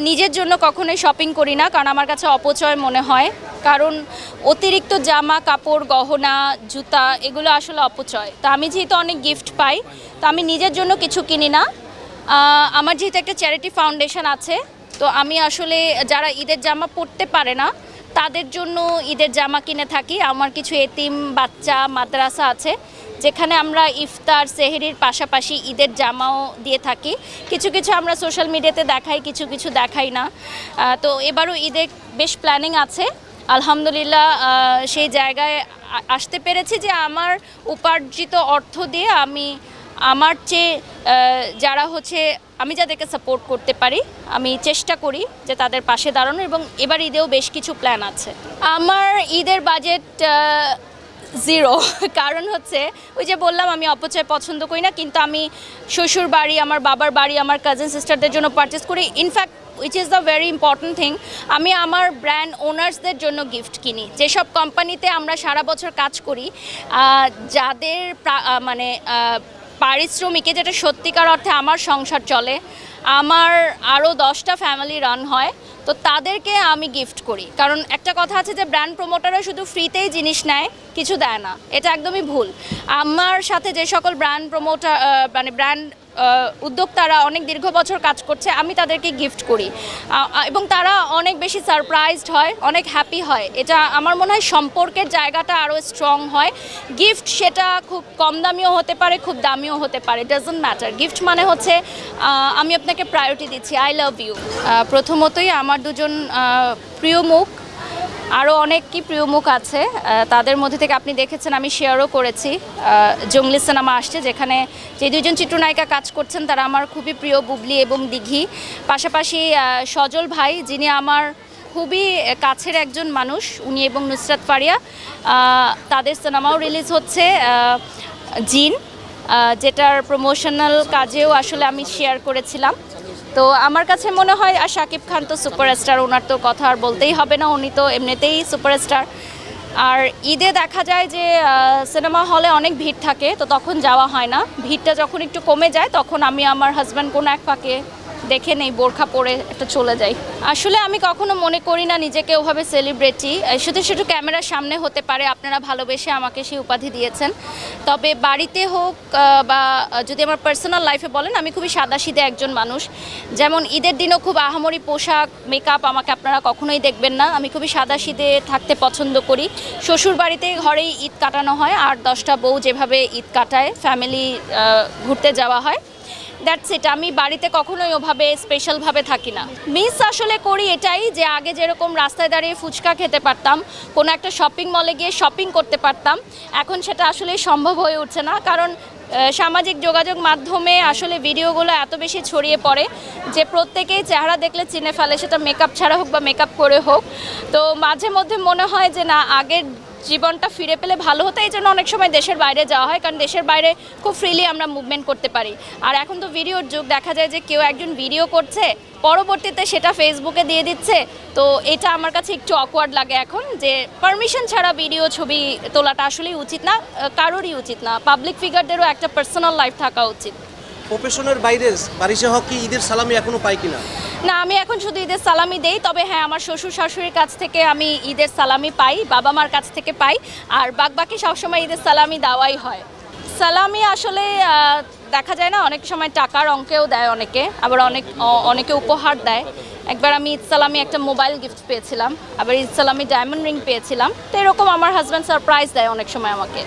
নিজের জন্য কখনোই শপিং করি না, কারণ আমার কাছে অপচয় মনে হয়। কারণ অতিরিক্ত জামা কাপড় গহনা জুতা এগুলো আসলে অপচয়। তো আমি যেহেতু অনেক গিফট পাই, তো আমি নিজের জন্য কিছু কিনি না। আমার যেহেতু একটা চ্যারিটি ফাউন্ডেশন আছে, তো আমি আসলে যারা ঈদের জামা পরতে পারে না তাদের জন্য ঈদের জামা কিনে থাকি। আমার কিছু এতিম বাচ্চা মাদ্রাসা আছে, যেখানে আমরা ইফতার সেহরির পাশাপাশি ঈদের জামাও দিয়ে থাকি। কিছু কিছু আমরা সোশ্যাল মিডিয়াতে দেখাই, কিছু কিছু দেখাই না। তো এবারও ঈদের বেশ প্ল্যানিং আছে, আলহামদুলিল্লাহ সেই জায়গায় আসতে পেরেছি যে আমার উপার্জিত অর্থ দিয়ে আমি আমার চেয়ে যারা আমি যাদেরকে সাপোর্ট করতে পারি আমি চেষ্টা করি যে তাদের পাশে দাঁড়ানো, এবং এবার ঈদেও বেশ কিছু প্ল্যান আছে। আমার ঈদের বাজেট জিরো। কারণ ওই যে বললাম আমি অপচয় পছন্দ করি না, কিন্তু আমি শ্বশুর বাড়ি, আমার বাবার বাড়ি, আমার কাজিন সিস্টারদের জন্য পারচেস করি। In fact which is the very important thing, আমি আমার ব্র্যান্ড ওনার্সদের জন্য গিফট কিনি। যেসব কোম্পানিতে আমরা সারা বছর কাজ করি, যাদের মানে পারিশ্রমিকে যেটা সত্যিকার অর্থে আমার সংসার চলে, আমার আরও 10টা ফ্যামিলি রান হয়, তো তাদেরকে আমি গিফট করি। কারণ একটা কথা আছে যে ব্র্যান্ড প্রমোটাররা শুধু ফ্রিতেই জিনিস নেয়, কিছু দেয় না, এটা একদমই ভুল। আমার সাথে যে সকল ব্র্যান্ড প্রমোটার মানে ব্র্যান্ড উদ্যোক্তারা অনেক দীর্ঘ বছর কাজ করছে, আমি তাদেরকে গিফট করি এবং তারা অনেক বেশি সারপ্রাইজড হয়, অনেক হ্যাপি হয়। এটা আমার মনে হয় সম্পর্কের জায়গাটা আরও স্ট্রং হয়। গিফট সেটা খুব কম দামিও হতে পারে, খুব দামিও হতে পারে, ডাজন্ট ম্যাটার। গিফট মানে আমি আপনাকে প্রায়োরিটি দিচ্ছি, আই লাভ ইউ। প্রথমতই আমার দুজন প্রিয় মুখ, আরও অনেক প্রিয় মুখ আছে, তাদের মধ্যে থেকে আপনি দেখেছেন আমি শেয়ারও করেছি জঙ্গলি সিনেমা আসছে, যেখানে যে দুজন চিত্রনায়িকা কাজ করছেন তারা আমার খুবই প্রিয়, বুবলি এবং দিঘি। পাশাপাশি সজল ভাই, যিনি আমার খুবই কাছের একজন মানুষ, উনি এবং নুসরাত ফারিয়া, তাদের সিনেমাও রিলিজ হচ্ছে জিন, যেটার প্রমোশনাল কাজেও আসলে আমি শেয়ার করেছিলাম। তো আমার কাছে মনে হয় আর শাকিব খান তো সুপারস্টার, ওনার তো কথা আর বলতেই হবে না, উনি তো এমনিতেই সুপারস্টার। আর ঈদে দেখা যায় যে সিনেমা হলে অনেক ভিড় থাকে, তো তখন যাওয়া হয় না। ভিড়টা যখন একটু কমে যায় তখন আমি আমার হাজব্যান্ড কোনো এক ফাঁকে দেখে নেই, বোরখা পরে একটা চলে যাই। আসলে আমি কখনো মনে করি না নিজেকে ওভাবে সেলিব্রিটি, শুধু ক্যামেরার সামনে হতে পারে। আপনারা ভালোবেসে আমাকে সেই উপাধি দিয়েছেন। তবে বাড়িতে হোক বা যদি আমার পার্সোনাল লাইফে বলেন, আমি খুবই সাদাসিধে একজন মানুষ। যেমন ঈদের দিনও খুব আহামরি পোশাক মেকআপ আমাকে আপনারা কখনোই দেখবেন না। আমি খুবই সাদাসিধে থাকতে পছন্দ করি। শ্বশুর বাড়িতে ঘরেই ঈদ কাটানো হয়, 8-10টা বউ যেভাবে ঈদ কাটায়, ফ্যামিলি ঘুরতে যাওয়া হয়, দ্যাটস ইট। আমি বাড়িতে কখনোই ওভাবে স্পেশালভাবে থাকি না। মিস আসলে করি এটাই যে আগে যেরকম রাস্তায় দাঁড়িয়ে ফুচকা খেতে পারতাম, কোনো একটা শপিং মলে গিয়ে শপিং করতে পারতাম, এখন সেটা আসলে সম্ভব হয়ে উঠছে না। কারণ সামাজিক যোগাযোগ মাধ্যমে আসলে ভিডিওগুলো এত বেশি ছড়িয়ে পড়ে যে প্রত্যেকেই চেহারা দেখলে চিনে ফেলে, সেটা মেকআপ ছাড়া হোক বা মেকআপ করে হোক। তো মাঝে মধ্যে মনে হয় যে না, আগের জীবনটা ফিরে পেলে ভালো হতো। এই জন্য অনেক সময় দেশের বাইরে যাওয়া হয়, কারণ দেশের বাইরে খুব ফ্রিলি আমরা মুভমেন্ট করতে পারি। আর এখন তো ভিডিওর যুগ, দেখা যায় যে কেউ একজন ভিডিও করছে, পরবর্তীতে সেটা ফেসবুকে দিয়ে দিচ্ছে। তো এটা আমার কাছে একটু অকওয়ার্ড লাগে এখন, যে পারমিশন ছাড়া ভিডিও ছবি তোলাটা আসলেই উচিত না, কারোরই উচিত না। পাবলিক ফিগারদেরও একটা পার্সোনাল লাইফ থাকা উচিত। প্রফেশনের বাইরে বারিশা হক কি ঈদের সালামি এখনো পাই কিনা? না, আমি এখন শুধু ঈদের সালামি দেই। তবে হ্যাঁ, আমার শ্বশুর শাশুড়ির কাছ থেকে আমি ঈদের সালামি পাই, বাবা মার কাছ থেকে পাই, আর বাকি সবসময় ঈদের সালামি দেওয়াই হয়। সালামি আসলে দেখা যায় না, অনেক সময় টাকার অঙ্কেও দেয় অনেকে, আবার অনেকে উপহার দেয়। একবার আমি ঈদ সালামি একটা মোবাইল গিফট পেয়েছিলাম, আবার ঈদ সালামি ডায়মন্ড রিং পেয়েছিলাম। তো এরকম আমার হাজব্যান্ড সারপ্রাইজ দেয় অনেক সময় আমাকে।